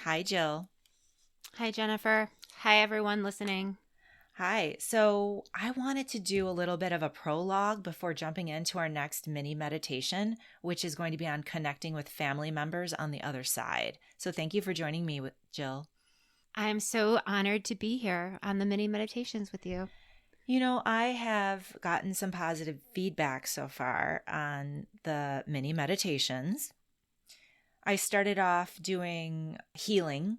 Hi, Jill. Hi, Jennifer. Hi, everyone listening. Hi. So, I wanted to do a little bit of a prologue before jumping into our next mini meditation, which is going to be on connecting with family members on the other side. So, thank you for joining me, Jill. I am so honored to be here on the mini meditations with you. I have gotten some positive feedback so far on the mini meditations. I started off doing healing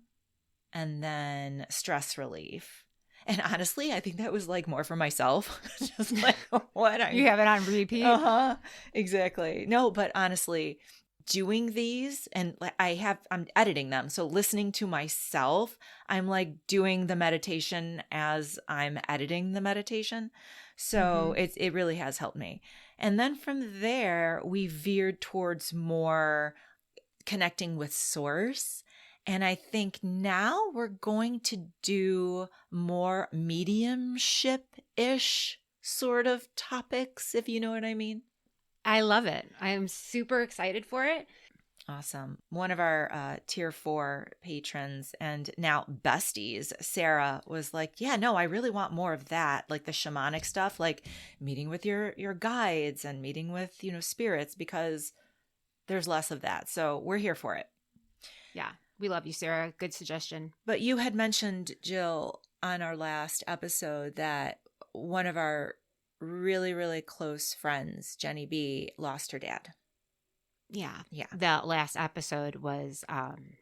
and then stress relief. And honestly, I think that was like more for myself. Just like what I You have it on repeat? Uh-huh. Exactly. No, but honestly, doing these and I'm editing them. So listening to myself, I'm like doing the meditation as I'm editing the meditation. So it really has helped me. And then from there, we veered towards more connecting with source. And I think now we're going to do more mediumship-ish sort of topics, if you know what I mean. I love it. I am super excited for it. Awesome. One of our tier 4 patrons and now besties, Sarah, was like, yeah, no, I really want more of that. Like the shamanic stuff, like meeting with your guides and meeting with, spirits, because there's less of that. So we're here for it. Yeah. We love you, Sarah. Good suggestion. But you had mentioned, Jill, on our last episode that one of our really, really close friends, Jenny B, lost her dad. Yeah. Yeah. The last episode was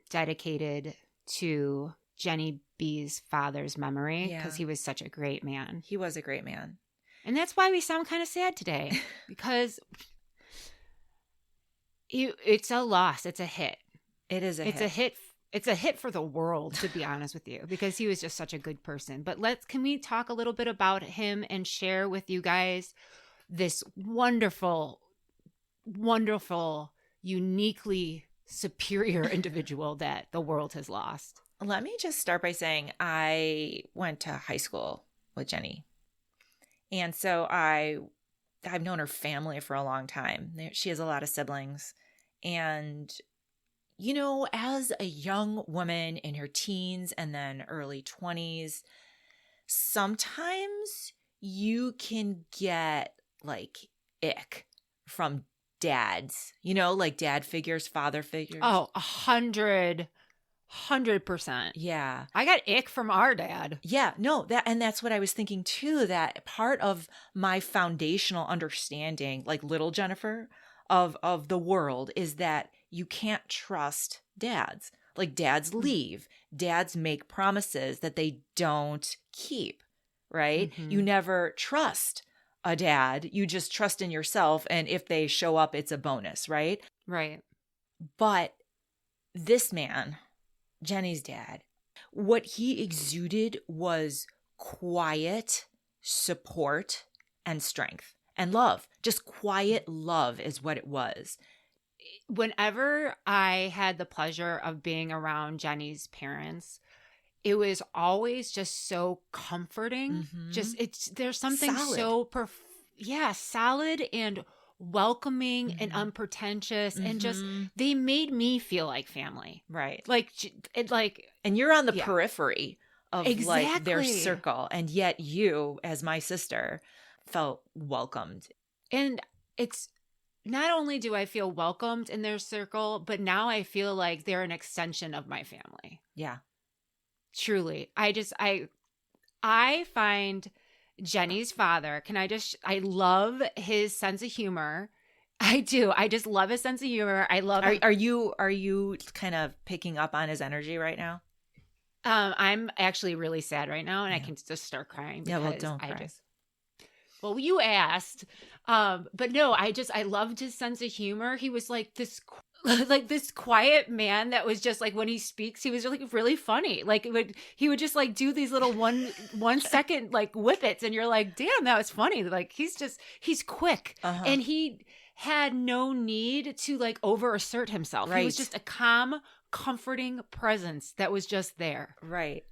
dedicated to Jenny B's father's memory because he was such a great man. He was a great man. And that's why we sound kind of sad today, because it's a loss. It's a hit. It is a hit. It's a hit for the world, to be honest with you, because he was just such a good person. But can we talk a little bit about him and share with you guys this wonderful, wonderful, uniquely superior individual that the world has lost? Let me just start by saying I went to high school with Jenny. And so I've known her family for a long time. She has a lot of siblings. And as a young woman in her teens and then early 20s, sometimes you can get like ick from dads, like dad figures, father figures. Oh, 100%. Yeah. I got ick from our dad. Yeah, no, that's what I was thinking too, that part of my foundational understanding, like little Jennifer, of the world is that you can't trust dads. Like dads leave. Dads make promises that they don't keep, right? Mm-hmm. You never trust a dad. You just trust in yourself. And if they show up, it's a bonus, right? Right. But this man, Jenny's dad, what he exuded was quiet support and strength and love. Just quiet love is what it was. Whenever I had the pleasure of being around Jenny's parents, it was always just so comforting. Mm-hmm. There's something solid. Solid and welcoming and unpretentious, and just they made me feel like family. Right. And you're on the periphery of exactly. like their circle, and yet you, as my sister, felt welcomed. And it's not only do I feel welcomed in their circle, but now I feel like they're an extension of my family. Yeah. Truly. I find Jenny's father, I love his sense of humor. I do. I just love his sense of humor. I love Are you kind of picking up on his energy right now? I'm actually really sad right now, and I can just start crying. Yeah, well, don't cry. Well, you asked. But no, I loved his sense of humor. He was like this quiet man that was just like, when he speaks, he was like really funny. Like he would just like do these little 1 second like whippets, and you're like, damn, that was funny. Like he's quick, and he had no need to like over assert himself. Right. He was just a calm, comforting presence that was just there. Right.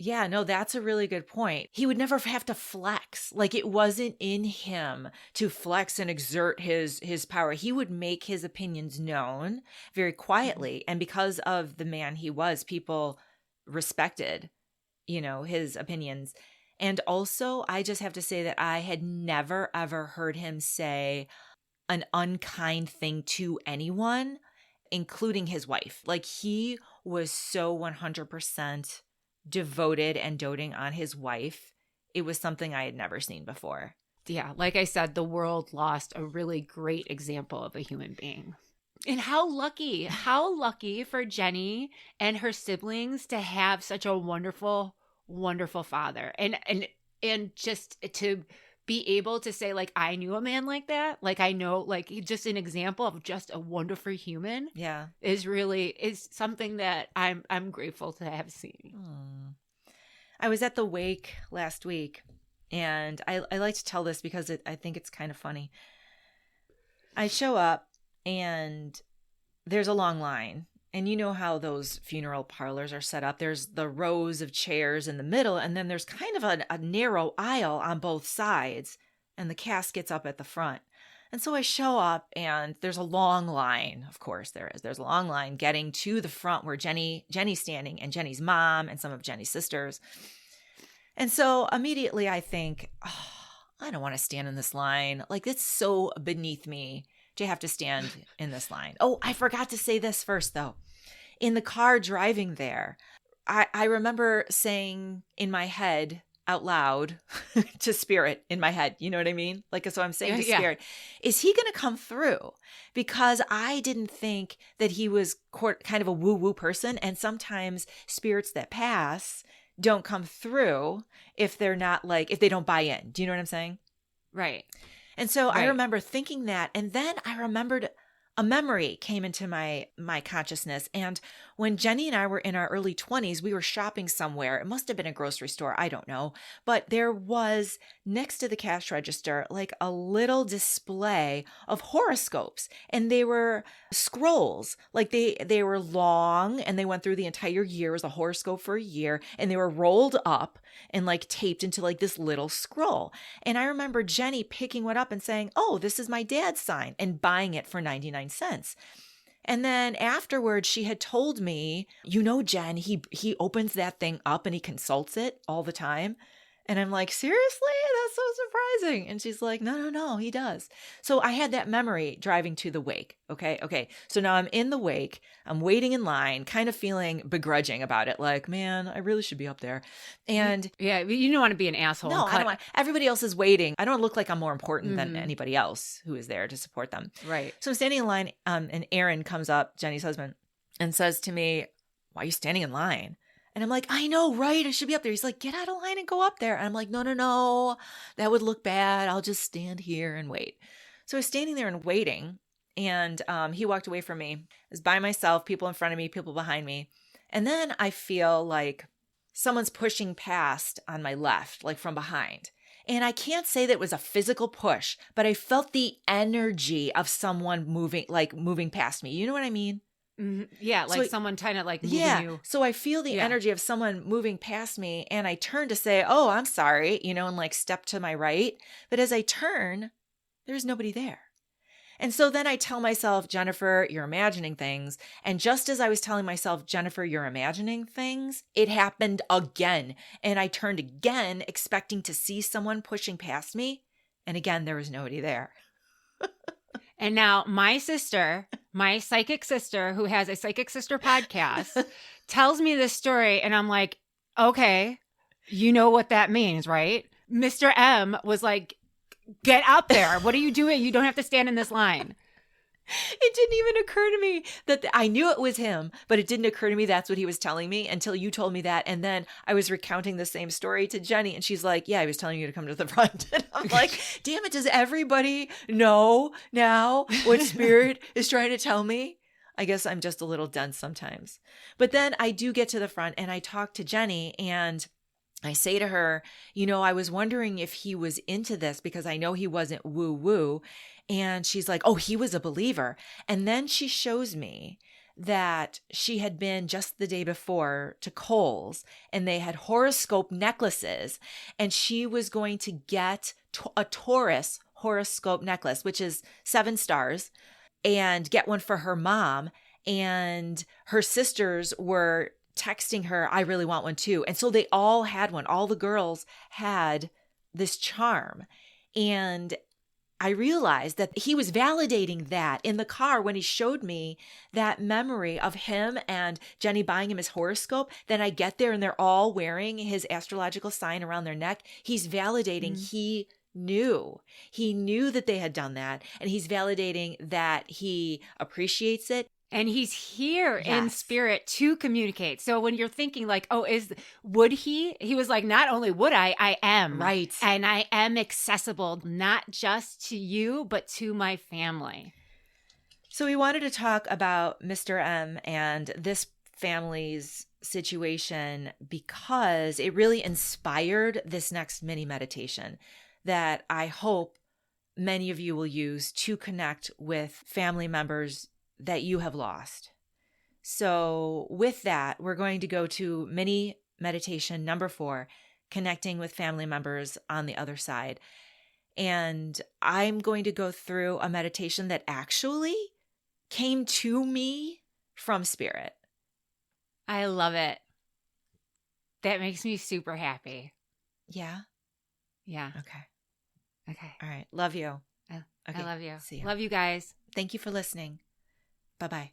Yeah, no, that's a really good point. He would never have to flex. Like it wasn't in him to flex and exert his power. He would make his opinions known very quietly. And because of the man he was, people respected, his opinions. And also, I just have to say that I had never ever heard him say an unkind thing to anyone, including his wife. Like he was so 100% devoted and doting on his wife. It was something I had never seen before. Yeah, like I said, the world lost a really great example of a human being. And how lucky for Jenny and her siblings to have such a wonderful, wonderful father. And just to be able to say, like, I knew a man like that. Like, I know, like, just an example of just a wonderful human. Yeah. is something that I'm grateful to have seen. I was at the wake last week, and I like to tell this because I think it's kind of funny. I show up, and there's a long line. And you know how those funeral parlors are set up. There's the rows of chairs in the middle, and then there's kind of a narrow aisle on both sides, and the casket's up at the front. And so I show up, and there's a long line. Of course there is. There's a long line getting to the front where Jenny's standing, and Jenny's mom and some of Jenny's sisters. And so immediately I think, oh, I don't want to stand in this line. Like, it's so beneath me to have to stand in this line. Oh, I forgot to say this first, though. In the car driving there, I remember saying in my head out loud to Spirit in my head, you know what I mean? Like, so I'm saying to Spirit, is he going to come through? Because I didn't think that he was kind of a woo-woo person. And sometimes spirits that pass don't come through if they're not if they don't buy in. Do you know what I'm saying? Right. And so I remember thinking that, and then I remembered a memory came into my consciousness. And when Jenny and I were in our early 20s, we were shopping somewhere. It must have been a grocery store. I don't know. But there was next to the cash register, like a little display of horoscopes. And they were scrolls. Like they were long, and they went through the entire year. It was a horoscope for a year. And they were rolled up and like taped into like this little scroll. And I remember Jenny picking one up and saying, oh, this is my dad's sign, and buying it for 99 cents. And then afterwards, she had told me, Jen, he opens that thing up and he consults it all the time. And I'm like, seriously? That's so surprising. And she's like, no, he does. So I had that memory driving to the wake. Okay. So now I'm in the wake. I'm waiting in line, kind of feeling begrudging about it. Like, man, I really should be up there. And yeah, you don't want to be an asshole. No, I don't want. Everybody else is waiting. I don't look like I'm more important than anybody else who is there to support them. Right. So I'm standing in line, and Aaron comes up, Jenny's husband, and says to me, why are you standing in line? And I'm like, I know, right? I should be up there. He's like, get out of line and go up there. And I'm like, no, that would look bad. I'll just stand here and wait. So I was standing there and waiting, and he walked away from me. I was by myself, people in front of me, people behind me. And then I feel like someone's pushing past on my left, like from behind. And I can't say that it was a physical push, but I felt the energy of someone moving past me. You know what I mean? Mm-hmm. Yeah, like someone kind of like moving you. So I feel the energy of someone moving past me, and I turn to say, oh, I'm sorry, and like step to my right. But as I turn, there's nobody there. And so then I tell myself, Jennifer, you're imagining things. And just as I was telling myself, Jennifer, you're imagining things, it happened again. And I turned again, expecting to see someone pushing past me. And again, there was nobody there. And now my sister, my psychic sister, who has a Psychic Sister podcast, tells me this story. And I'm like, okay, you know what that means, right? Mr. M was like, get out there. What are you doing? You don't have to stand in this line. It didn't even occur to me that I knew it was him, but it didn't occur to me that's what he was telling me until you told me that. And then I was recounting the same story to Jenny, and she's like, yeah, he was telling you to come to the front. And I'm like, damn it, does everybody know now what Spirit is trying to tell me? I guess I'm just a little dense sometimes. But then I do get to the front, and I talk to Jenny, and I say to her, I was wondering if he was into this because I know he wasn't woo-woo. And she's like, oh, he was a believer. And then she shows me that she had been just the day before to Kohl's and they had horoscope necklaces, and she was going to get a Taurus horoscope necklace, which is 7 stars, and get one for her mom. And her sisters were texting her, I really want one too. And so they all had one. All the girls had this charm. And I realized that he was validating that in the car when he showed me that memory of him and Jenny buying him his horoscope. Then I get there and they're all wearing his astrological sign around their neck. He's validating he knew that they had done that. And he's validating that he appreciates it. And he's here in Yes. spirit to communicate. So when you're thinking like, oh, would he? He was like, not only would I am. Right. And I am accessible, not just to you, but to my family. So we wanted to talk about Mr. M and this family's situation because it really inspired this next mini meditation that I hope many of you will use to connect with family members that you have lost. So with that, we're going to go to mini meditation number 4, connecting with family members on the other side. And I'm going to go through a meditation that actually came to me from Spirit. I love it. That makes me super happy. Yeah? Yeah. Okay. All right. Love you. I love you. See ya. Love you guys. Thank you for listening. Bye-bye.